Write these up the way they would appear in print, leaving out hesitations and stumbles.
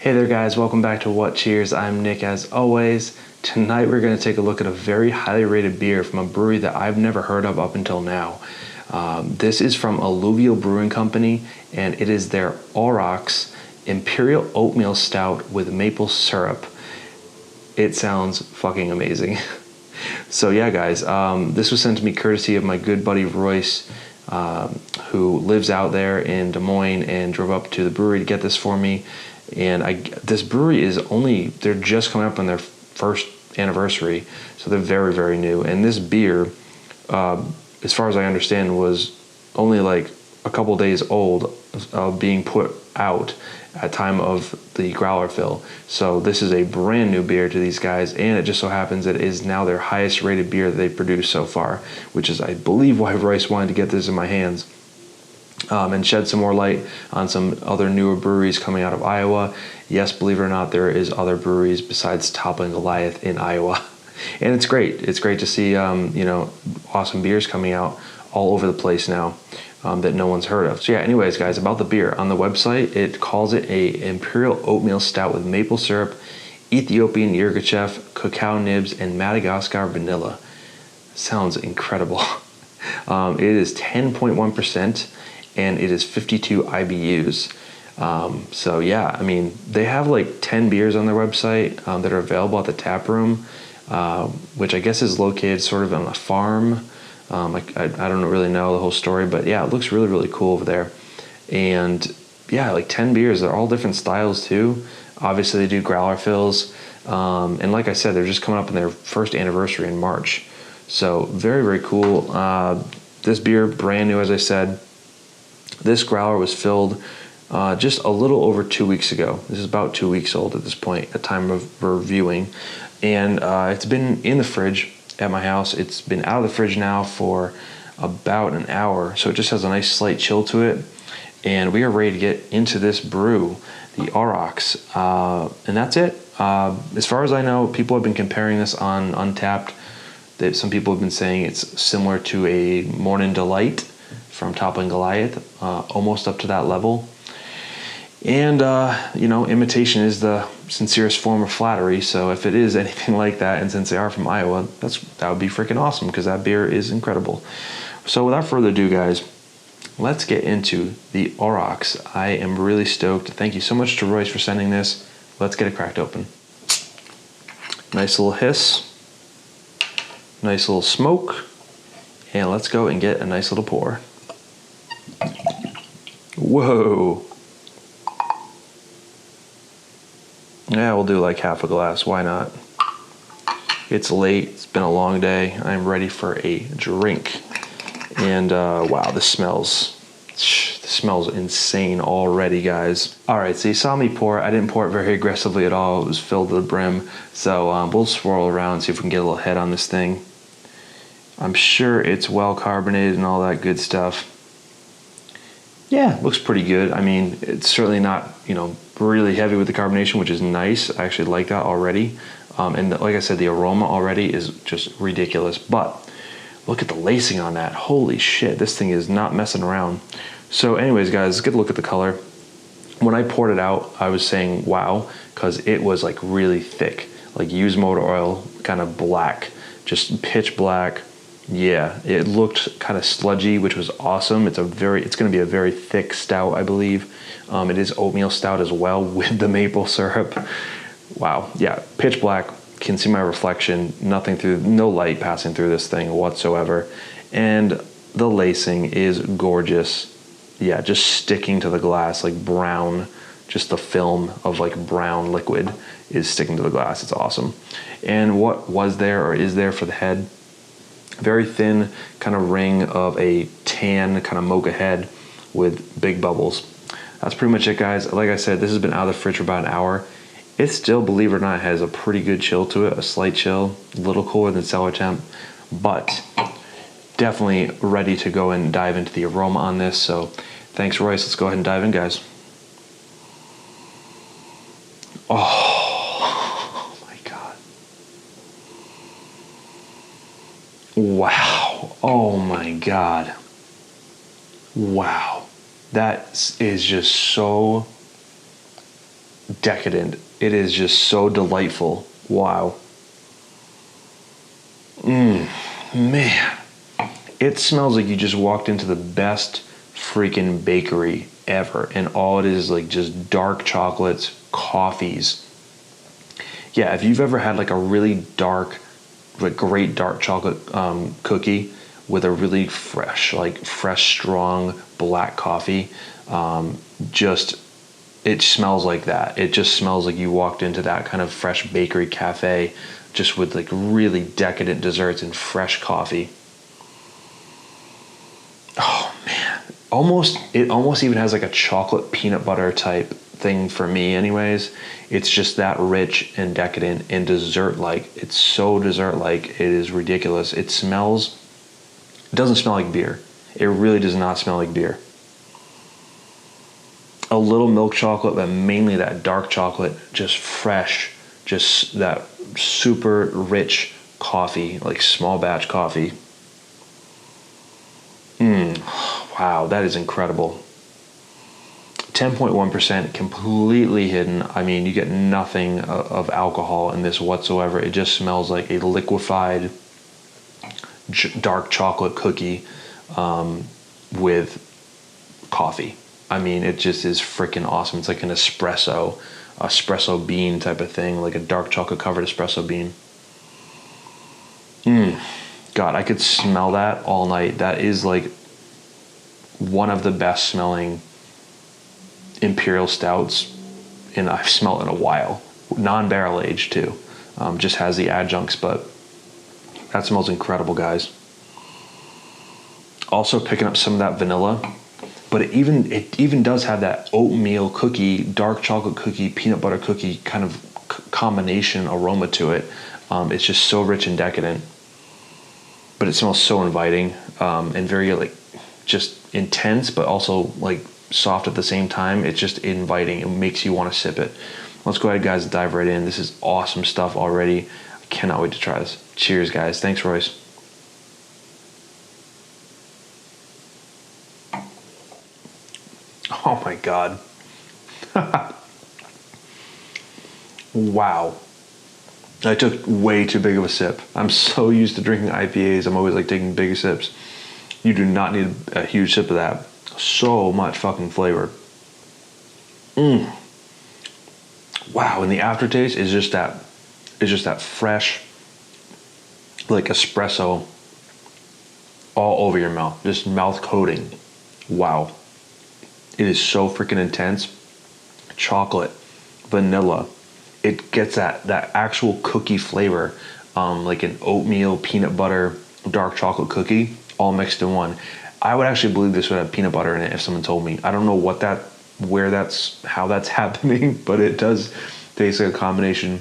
Hey there guys, welcome back to What Cheers. I'm Nick as always. Tonight we're going to take a look at a very highly rated beer from a brewery that I've never heard of up until now. This is from Alluvial Brewing Company and it is their Aurox Imperial Oatmeal Stout with maple syrup. It sounds fucking amazing. So yeah guys, this was sent to me courtesy of my good buddy Royce, who lives out there in Des Moines and drove up to the brewery to get this for me. And this brewery is they're just coming up on their first anniversary, so they're very, very new. And this beer, as far as I understand, was only like a couple days old being put out at time of the growler fill. So this is a brand new beer to these guys, and it just so happens that it is now their highest rated beer that they've produced so far, which is, I believe, why Royce wanted to get this in my hands. And shed some more light on some other newer breweries coming out of Iowa. Yes, believe it or not, there is other breweries besides Toppling Goliath in Iowa. And it's great. It's great to see, awesome beers coming out all over the place now that no one's heard of. So yeah, anyways, guys, about the beer. On the website, it calls it a Imperial Oatmeal Stout with maple syrup, Ethiopian Yirgacheffe, Cacao Nibs, and Madagascar vanilla. Sounds incredible. It is 10.1%. And it is 52 IBUs. So yeah, I mean, they have like 10 beers on their website that are available at the tap room, which I guess is located sort of on a farm. I don't really know the whole story, but yeah, it looks really, really cool over there. And yeah, like 10 beers, they're all different styles too. Obviously they do growler fills. And like I said, they're just coming up on their first anniversary in March. So very, very cool. This beer, brand new, as I said. This growler was filled just a little over 2 weeks ago. This is about 2 weeks old at this point, at time of reviewing. And it's been in the fridge at my house. It's been out of the fridge now for about an hour. So it just has a nice slight chill to it. And we are ready to get into this brew, the Aurox. And that's it. As far as I know, people have been comparing this on Untappd. Some people have been saying it's similar to a Morning Delight from Toppling Goliath, almost up to that level. And, imitation is the sincerest form of flattery, so if it is anything like that, and since they are from Iowa, that would be freaking awesome, because that beer is incredible. So without further ado, guys, let's get into the Aurox. I am really stoked. Thank you so much to Royce for sending this. Let's get it cracked open. Nice little hiss. Nice little smoke. And let's go and get a nice little pour. Whoa. Yeah, we'll do like half a glass. Why not? It's late. It's been a long day. I'm ready for a drink. And wow, this smells insane already, guys. All right, so you saw me pour. I didn't pour it very aggressively at all. It was filled to the brim. So we'll swirl around, see if we can get a little head on this thing. I'm sure it's well carbonated and all that good stuff. Yeah, looks pretty good. I mean, it's certainly not, really heavy with the carbonation, which is nice. I actually like that already. And like I said, the aroma already is just ridiculous. But look at the lacing on that. Holy shit, this thing is not messing around. So anyways, guys, let's get a look at the color. When I poured it out, I was saying, wow, because it was like really thick, like used motor oil, kind of black, just pitch black. Yeah, it looked kind of sludgy, which was awesome. It's going to be a very thick stout, I believe. It is oatmeal stout as well with the maple syrup. Wow, yeah, pitch black. Can see my reflection. No light passing through this thing whatsoever. And the lacing is gorgeous. Yeah, just sticking to the glass like brown. Just the film of like brown liquid is sticking to the glass. It's awesome. And what was there or is there for the head? Very thin kind of ring of a tan kind of mocha head with big bubbles. That's pretty much it, guys. Like I said, this has been out of the fridge for about an hour. It still, believe it or not, has a pretty good chill to it, a slight chill, a little cooler than cellar temp, but definitely ready to go and dive into the aroma on this. So thanks, Royce. Let's go ahead and dive in, guys. Oh my God. Wow. Oh my God. Wow. That is just so decadent. It is just so delightful. Wow. Man. It smells like you just walked into the best freaking bakery ever. And all it is like just dark chocolates, coffees. Yeah, if you've ever had like a really dark, like great dark chocolate cookie with a really fresh, strong black coffee, it smells like that. It just smells like you walked into that kind of fresh bakery cafe just with like really decadent desserts and fresh coffee. Oh man, it almost even has like a chocolate peanut butter type thing for me anyways. It's just that rich and decadent and dessert-like. It's so dessert-like, it is ridiculous. It doesn't smell like beer. It really does not smell like beer. A little milk chocolate, but mainly that dark chocolate, just fresh, just that super rich coffee, like small batch coffee. Wow, that is incredible. 10.1%, completely hidden. I mean, you get nothing of alcohol in this whatsoever. It just smells like a liquefied dark chocolate cookie with coffee. I mean, it just is freaking awesome. It's like an espresso bean type of thing, like a dark chocolate covered espresso bean. God, I could smell that all night. That is like one of the best smelling Imperial Stouts I've smelled in a while. Non-barrel aged too. Just has the adjuncts, but that smells incredible, guys. Also picking up some of that vanilla, but it even does have that oatmeal cookie, dark chocolate cookie, peanut butter cookie kind of combination aroma to it. It's just so rich and decadent, but it smells so inviting and very like just intense, but also like soft at the same time. It's just inviting. It makes you want to sip it. Let's go ahead, guys, and dive right in. This is awesome stuff already. I cannot wait to try this. Cheers, guys. Thanks, Royce. Oh my God. Wow. I took way too big of a sip. I'm so used to drinking IPAs. I'm always like taking big sips. You do not need a huge sip of that. So much fucking flavor. Wow, and the aftertaste is just that fresh, like espresso all over your mouth. Just mouth coating. Wow. It is so freaking intense. Chocolate, vanilla. It gets that actual cookie flavor, like an oatmeal, peanut butter, dark chocolate cookie, all mixed in one. I would actually believe this would have peanut butter in it if someone told me. I don't know how that's happening, but it does taste like a combination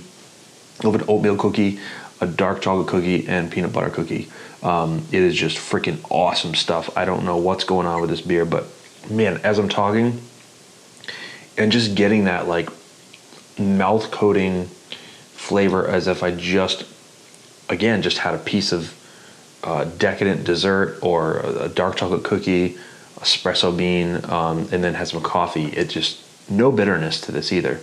of an oatmeal cookie, a dark chocolate cookie, and peanut butter cookie. It is just freaking awesome stuff. I don't know what's going on with this beer, but man, as I'm talking and just getting that like mouth coating flavor as if I just had a piece of decadent dessert or a dark chocolate cookie, espresso bean, and then had some coffee. It just, no bitterness to this either.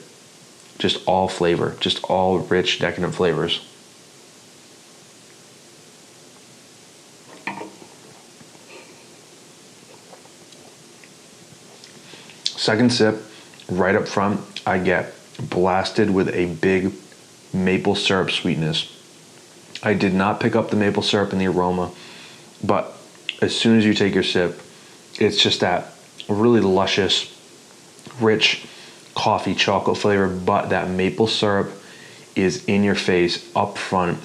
Just all flavor, just all rich, decadent flavors. Second sip, right up front, I get blasted with a big maple syrup sweetness. I did not pick up the maple syrup in the aroma, but as soon as you take your sip, it's just that really luscious, rich coffee chocolate flavor, but that maple syrup is in your face up front,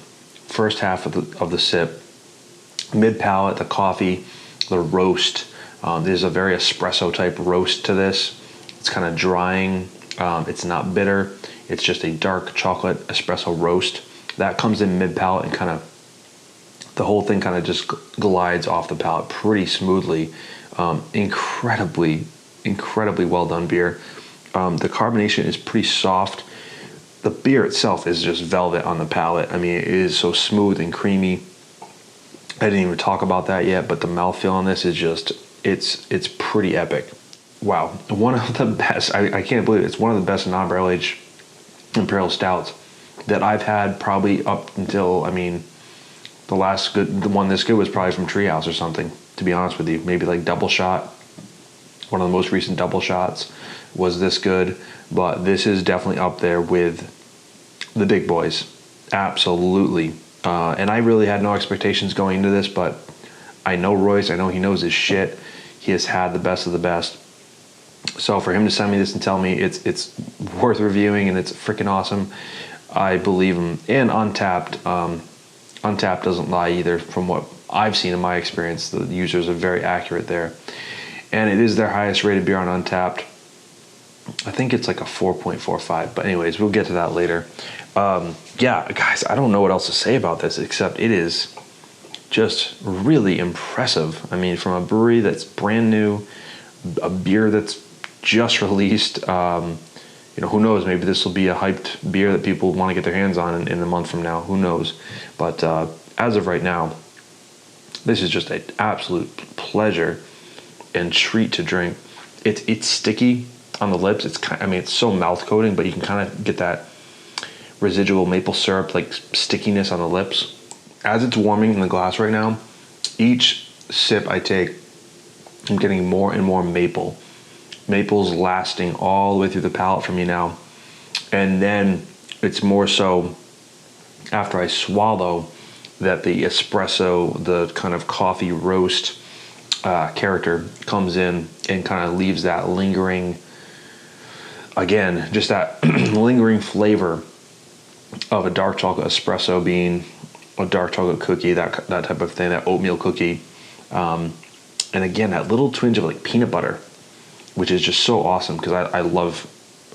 first half of the sip. Mid palate, the coffee, the roast. There's a very espresso type roast to this. It's kind of drying. It's not bitter. It's just a dark chocolate espresso roast. That comes in mid palate and kind of, the whole thing kind of just glides off the palate pretty smoothly. Incredibly well done beer. The carbonation is pretty soft. The beer itself is just velvet on the palate. I mean, it is so smooth and creamy. I didn't even talk about that yet, but the mouthfeel on this is just, it's pretty epic. wow, one of the best. I can't believe it. It's one of the best non-barrel aged Imperial Stouts that I've had probably up until, I mean, the one this good was probably from Treehouse or something, to be honest with you. Maybe like Double Shot. One of the most recent Double Shots was this good, but this is definitely up there with the big boys. Absolutely. And I really had no expectations going into this, but I know Royce. I know he knows his shit. He has had the best of the best. So for him to send me this and tell me it's worth reviewing and it's freaking awesome, I believe him. And Untapped doesn't lie either. From what I've seen in my experience, the users are very accurate there. And it is their highest rated beer on Untapped. I think it's like a 4.45. But anyways, we'll get to that later. Yeah, guys, I don't know what else to say about this except it is just really impressive. I mean, from a brewery that's brand new, a beer that's just released, you know, who knows, maybe this will be a hyped beer that people want to get their hands on in a month from now, who knows. But as of right now, this is just an absolute pleasure and treat to drink. It's sticky on the lips. It's so mouth coating, but you can kind of get that residual maple syrup like stickiness on the lips. As it's warming in the glass right now, each sip I take, I'm getting more and more maple. Maple's lasting all the way through the palate for me now. And then it's more so after I swallow that the espresso, the kind of coffee roast character comes in and kind of leaves that lingering, again, just that lingering flavor of a dark chocolate espresso bean, a dark chocolate cookie, that type of thing, that oatmeal cookie. And again, that little twinge of like peanut butter, which is just so awesome because I love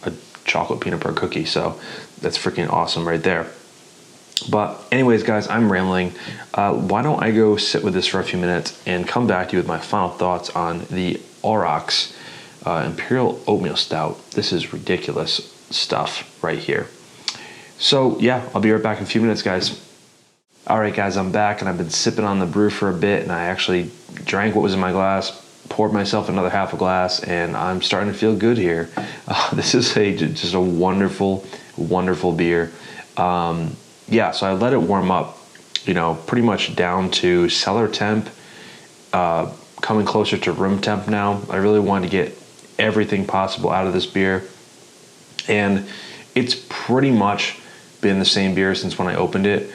a chocolate peanut butter cookie. So that's freaking awesome right there. But anyways, guys, I'm rambling. Why don't I go sit with this for a few minutes and come back to you with my final thoughts on the Aurox Imperial Oatmeal Stout. This is ridiculous stuff right here. So yeah, I'll be right back in a few minutes, guys. All right, guys, I'm back and I've been sipping on the brew for a bit, and I actually drank what was in my glass, poured myself another half a glass, and I'm starting to feel good here. This is just a wonderful, wonderful beer. Yeah, so I let it warm up, you know, pretty much down to cellar temp, coming closer to room temp now. I really wanted to get everything possible out of this beer, and it's pretty much been the same beer since when I opened it,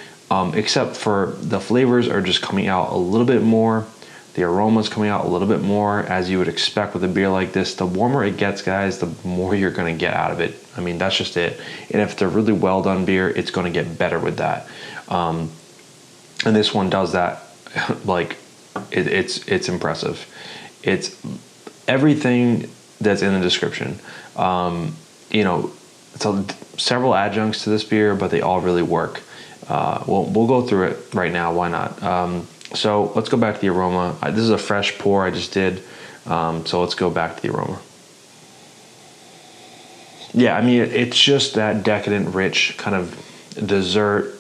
except for the flavors are just coming out a little bit more. The aroma's coming out a little bit more, as you would expect with a beer like this. The warmer it gets, guys, the more you're going to get out of it. I mean, that's just it. And if it's a really well done beer, it's going to get better with that. And this one does that. Like, it's impressive. It's everything that's in the description. You know, several adjuncts to this beer, but they all really work. We'll go through it right now. Why not? So let's go back to the aroma. This is a fresh pour I just did. So let's go back to the aroma. Yeah, I mean, it's just that decadent, rich kind of dessert.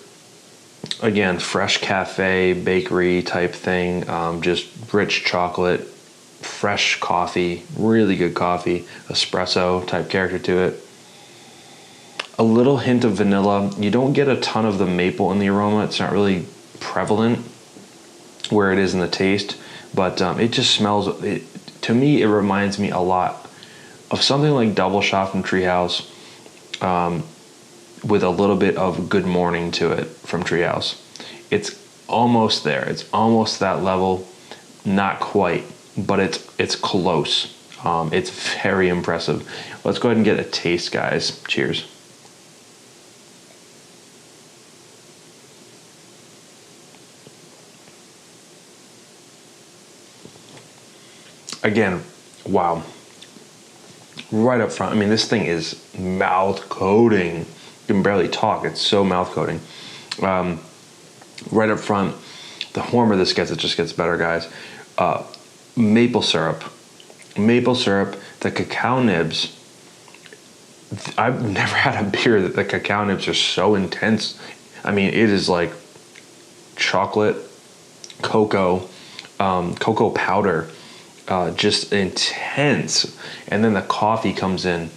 Again, fresh cafe, bakery type thing. Just rich chocolate, fresh coffee, really good coffee, espresso type character to it. A little hint of vanilla. You don't get a ton of the maple in the aroma. It's not really prevalent where it is in the taste, but it just smells, to me, it reminds me a lot of something like Double Shot from Treehouse, with a little bit of Good Morning to it from Treehouse. It's almost there. It's almost that level. Not quite, but it's close. It's very impressive. Let's go ahead and get a taste, guys. Cheers. Again, wow. Right up front, I mean, this thing is mouth coating. You can barely talk, it's so mouth coating. Right up front, the warmer this gets, it just gets better, guys. Maple syrup, the cacao nibs. I've never had a beer that the cacao nibs are so intense. I mean, it is like chocolate, cocoa powder, just intense. And then the coffee comes in,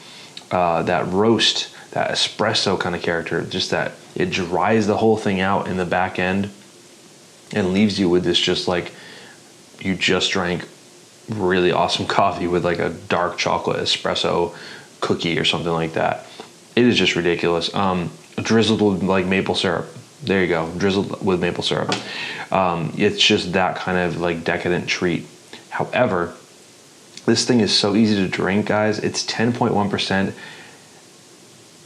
that roast, that espresso kind of character, just that it dries the whole thing out in the back end and leaves you with this just like you just drank really awesome coffee with like a dark chocolate espresso cookie or something like that. It is just ridiculous. Drizzled with like maple syrup. There you go, drizzled with maple syrup. It's just that kind of like decadent treat. However, this thing is so easy to drink, guys. It's 10.1%.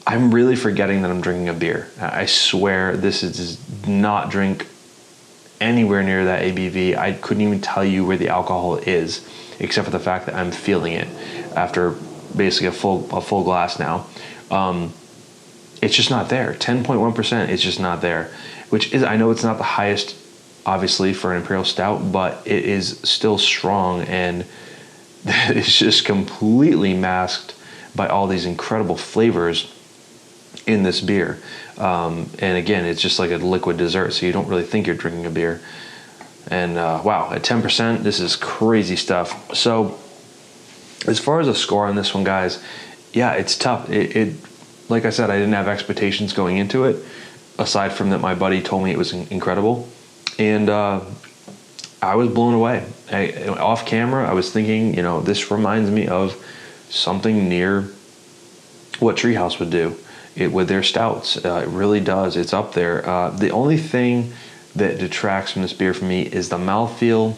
I'm really forgetting that I'm drinking a beer. I swear this does not drink anywhere near that ABV. I couldn't even tell you where the alcohol is, except for the fact that I'm feeling it after basically a full glass now. It's just not there. 10.1% is just not there, which is, I know it's not the highest, obviously, for an Imperial Stout, but it is still strong, and it's just completely masked by all these incredible flavors in this beer. And again, it's just like a liquid dessert, so you don't really think you're drinking a beer. And wow, at 10%, this is crazy stuff. So as far as a score on this one, guys, yeah, it's tough. It like I said, I didn't have expectations going into it, aside from that my buddy told me it was incredible. And I was blown away. Off camera, I was thinking, you know, this reminds me of something near what Treehouse would do with their stouts. It really does. It's up there. The only thing that detracts from this beer for me is the mouthfeel.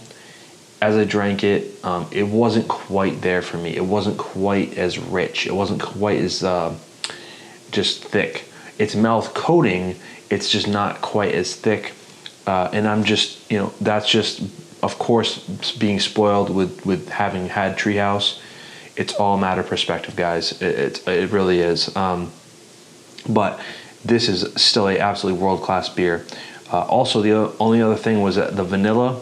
As I drank it, it wasn't quite there for me. It wasn't quite as rich. It wasn't quite as just thick. It's mouth coating. It's just not quite as thick. And I'm just, you know, that's just, of course, being spoiled with having had Treehouse. It's all a matter of perspective, guys. It really is. But this is still a absolutely world-class beer. Also, the only other thing was that the vanilla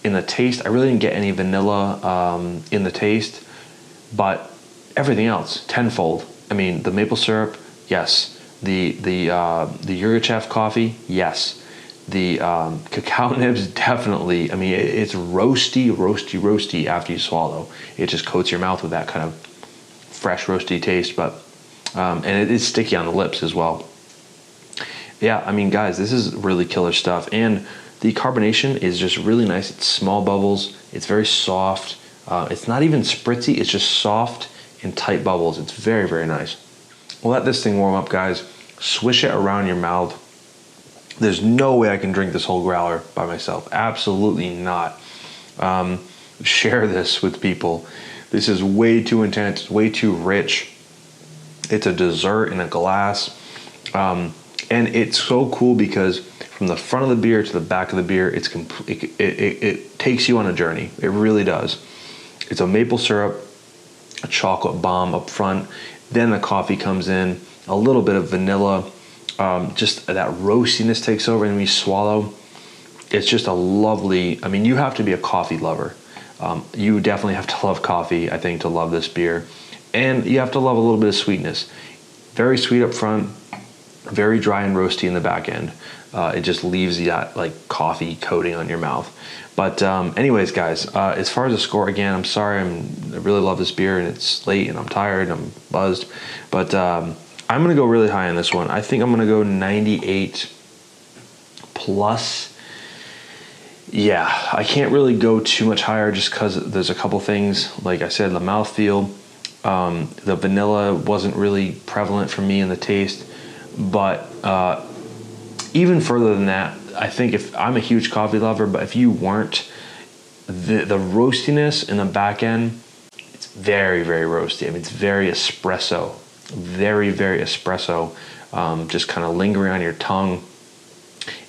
in the taste, I really didn't get any vanilla in the taste, but everything else, tenfold. I mean, the maple syrup, yes. The Yirgacheffe coffee, yes. The cacao nibs, definitely. I mean, it's roasty after you swallow. It just coats your mouth with that kind of fresh roasty taste, but and it is sticky on the lips as well. Yeah, I mean, guys, this is really killer stuff. And the carbonation is just really nice. It's small bubbles. It's very soft. It's not even spritzy. It's just soft and tight bubbles. It's very, very nice. We'll let this thing warm up, guys. Swish it around your mouth. There's no way I can drink this whole growler by myself. Absolutely not. Share this with people. This is way too intense, way too rich. It's a dessert in a glass. And it's so cool because from the front of the beer to the back of the beer, it takes you on a journey. It really does. It's a maple syrup, a chocolate bomb up front. Then the coffee comes in, a little bit of vanilla. Just that roastiness takes over, and when you swallow, it's just a lovely, I mean, you have to be a coffee lover. You definitely have to love coffee, I think, to love this beer. And you have to love a little bit of sweetness. Very sweet up front, very dry and roasty in the back end. It just leaves that like coffee coating on your mouth. But anyways, guys, as far as the score, again, I'm sorry, I really love this beer, and it's late, and I'm tired, and I'm buzzed. But I'm going to go really high on this one. I think I'm going to go 98 plus. Yeah, I can't really go too much higher just because there's a couple things. Like I said, the mouthfeel, the vanilla wasn't really prevalent for me in the taste. But even further than that, I think if I'm a huge coffee lover, but if you weren't, the roastiness in the back end, it's very, very roasty. I mean, it's very espresso. Very, very espresso, just kind of lingering on your tongue,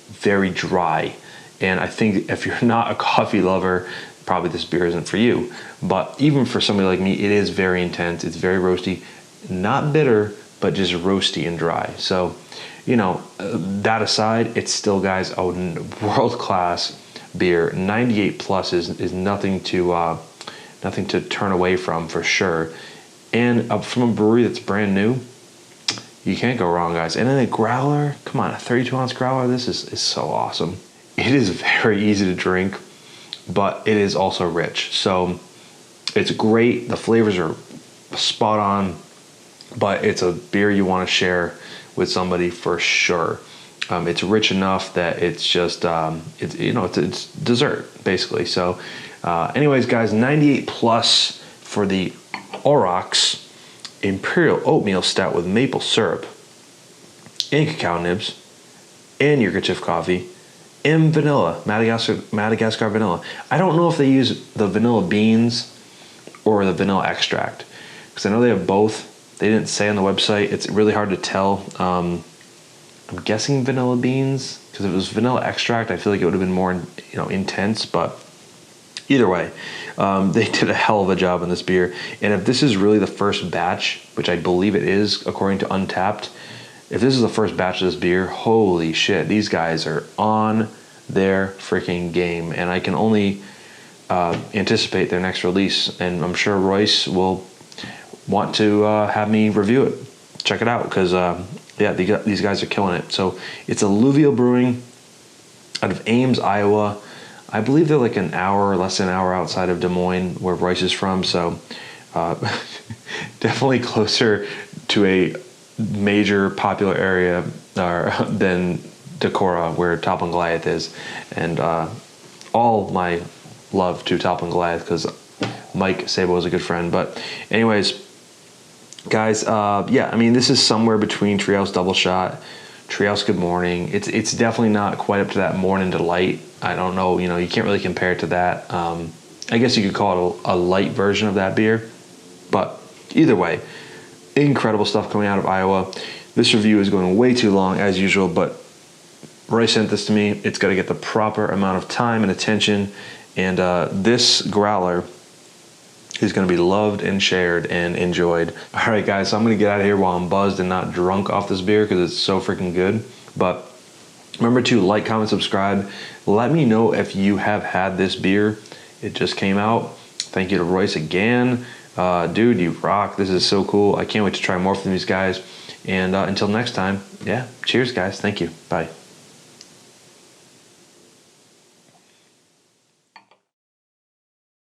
very dry. And I think if you're not a coffee lover, probably this beer isn't for you. But even for somebody like me, it is very intense. It's very roasty, not bitter, but just roasty and dry. So, you know, that aside, it's still, guys, a world-class beer. 98 plus is nothing to turn away from, for sure. And from a brewery that's brand new, you can't go wrong, guys. And then a growler, come on, a 32-ounce growler, this is so awesome. It is very easy to drink, but it is also rich. So It's great. The flavors are spot on, but it's a beer you want to share with somebody for sure. It's rich enough that it's just it's dessert basically. So anyways guys, 98 plus for the Aurox Imperial Oatmeal Stout with maple syrup and cacao nibs and Yirgacheffe coffee and vanilla, Madagascar vanilla. I don't know if they use the vanilla beans or the vanilla extract, because I know they have both. They didn't say on the website. It's really hard to tell. I'm guessing vanilla beans, because if it was vanilla extract, I feel like it would have been more, intense. But either way, they did a hell of a job on this beer. And if this is really the first batch, which I believe it is according to Untappd, if this is the first batch of this beer, holy shit, these guys are on their freaking game. And I can only anticipate their next release. And I'm sure Royce will want to have me review it. Check it out, because these guys are killing it. So it's Alluvial Brewing out of Ames, Iowa. I believe they're like an hour or less than an hour outside of Des Moines, where Royce is from. So definitely closer to a major popular area than Decorah, where Toppling Goliath is. And all my love to Toppling Goliath, because Mike Sabo is a good friend. But anyways, guys, this is somewhere between Treehouse Double Shot, Treehouse Good Morning. It's definitely not quite up to that Morning Delight. I don't know, you can't really compare it to that. I guess you could call it a light version of that beer. But either way, incredible stuff coming out of Iowa. This review is going way too long as usual, but Roy sent this to me. It's got to get the proper amount of time and attention. And this growler is going to be loved and shared and enjoyed. All right, guys, so I'm going to get out of here while I'm buzzed and not drunk off this beer, because it's so freaking good. But remember to like, comment, subscribe. Let me know if you have had this beer. It just came out. Thank you to Royce again. Dude, you rock. This is so cool. I can't wait to try more from these guys. And until next time, cheers, guys. Thank you. Bye.